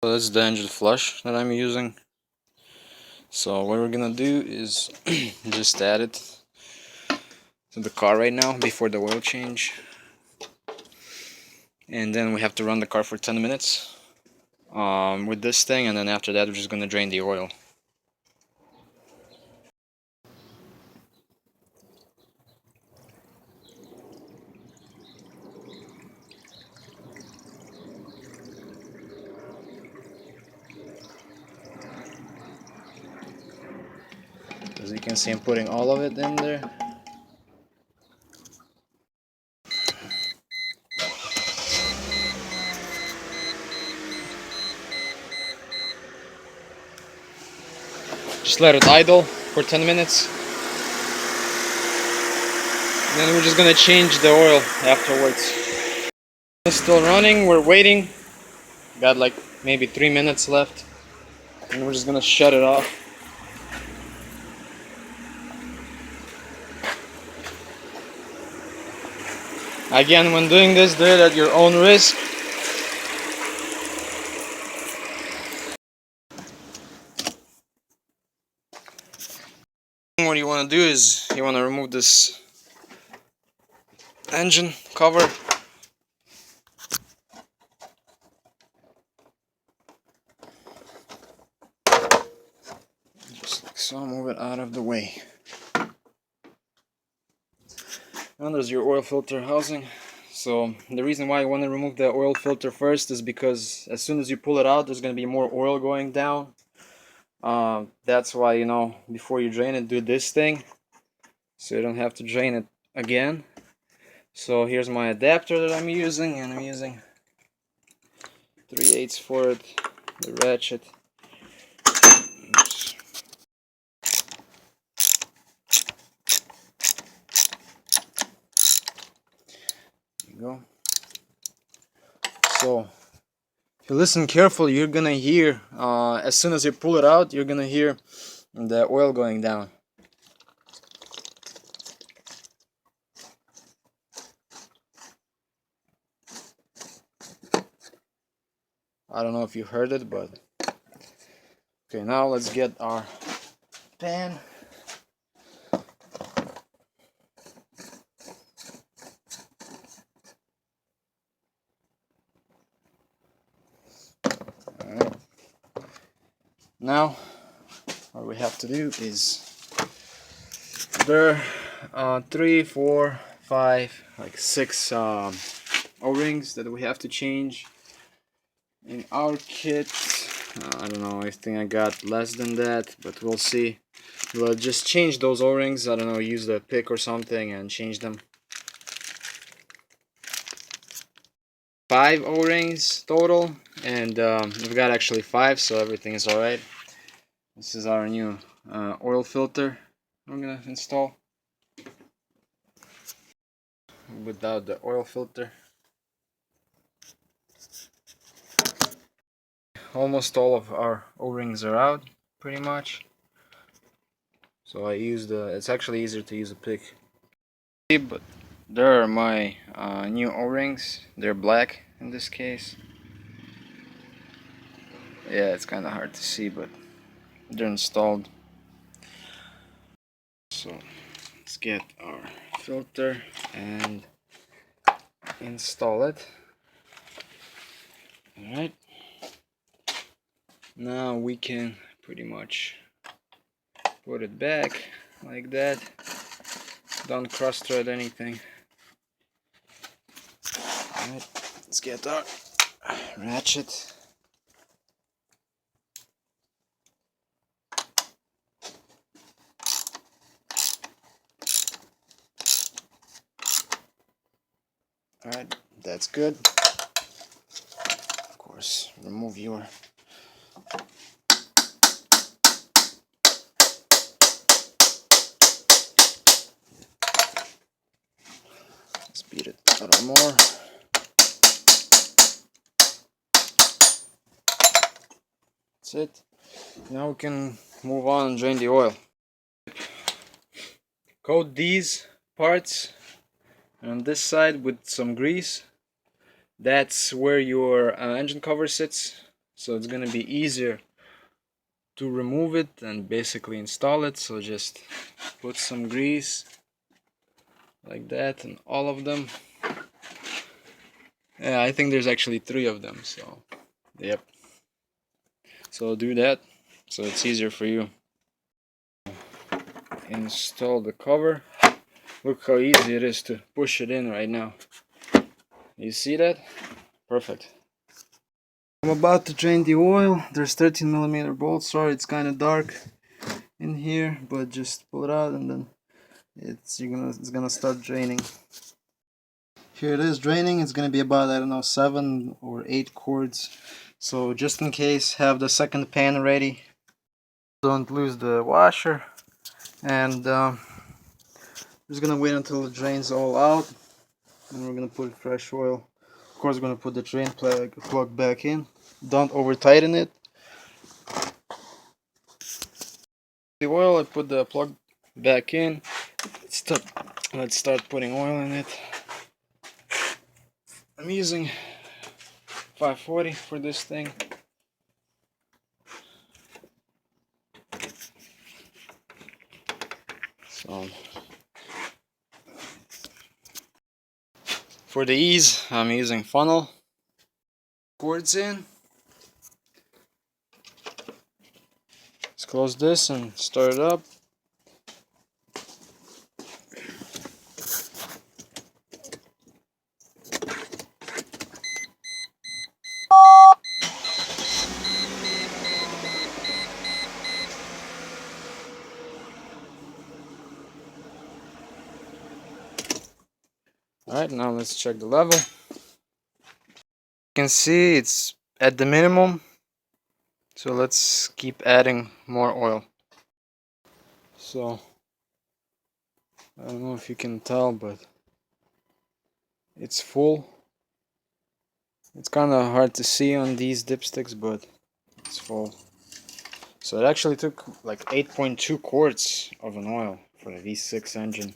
So that's the engine flush that I'm using. So what we're gonna do is just add it to the car right now before the oil change, and then we have to run the car for 10 minutes with this thing, and then after that we're just gonna drain the oil. As you can see, I'm putting all of it in there. Just let it idle for 10 minutes. And then we're just gonna change the oil afterwards. It's still running, we're waiting. Got like maybe 3 minutes left. And we're just gonna shut it off. Again, when doing this, do it at your own risk. What you want to do is you want to remove this engine cover. Just like so, move it out of the way. And there's your oil filter housing. So the reason why you want to remove the oil filter first is because as soon as you pull it out, there's going to be more oil going down. That's why, you know, before you drain it, do this thing so you don't have to drain it again. So here's my adapter that I'm using, and I'm using 3/8 for it, the ratchet. Oops. There you go. So if you listen carefully, you're gonna hear, as soon as you pull it out, you're gonna hear the oil going down. I don't know if you heard it, but okay, now let's get our pan. Alright. Now what we have to do is there are 3, 4, 5, like 6 O-rings that we have to change in our kit. I don't know, I think I got less than that, but we'll see. We'll just change those O-rings. I don't know, use the pick or something and change them. 5 O-rings total, and we've got actually 5, so everything is alright. This is our new oil filter I'm gonna install without the oil filter. Almost all of our O-rings are out, pretty much. So I use it's actually easier to use a pick. But there are my new O-rings. They're black in this case. Yeah, it's kind of hard to see, but they're installed. So let's get our filter and install it. Alright. Now we can pretty much put it back like that. Don't cross thread anything. Alright, let's get our ratchet. Alright, that's good. Of course, remove your speed it a little more. That's it. Now we can move on and drain the oil. Coat these parts on this side with some grease. That's where your engine cover sits. so it's gonna be easier to remove it and basically install it. So just put some grease like that in all of them. Yeah, I think there's actually 3 of them, so yep. So do that so it's easier for you. Install the cover. Look how easy it is to push it in right now. You see that? Perfect. I'm about to drain the oil. There's 13mm bolts. Sorry, it's kind of dark in here, but just pull it out and then it's gonna start draining. Here it is draining. It's gonna be about, I don't know, 7 or 8 quarts. So just in case, have the second pan ready. Don't lose the washer, and just gonna wait until it drains all out, and we're gonna put fresh oil. Of course, we're gonna put the drain plug back in. Don't over tighten it. The oil, I put the plug back in. Let's start putting oil in it. I'm using 540 for this thing. So for the ease, I'm using funnel. Quarts in. Let's close this and start it up. Alright, now let's check the level. You can see it's at the minimum, so let's keep adding more oil. So I don't know if you can tell, but it's full. It's kind of hard to see on these dipsticks, but it's full. So it actually took like 8.2 quarts of an oil for the V6 engine.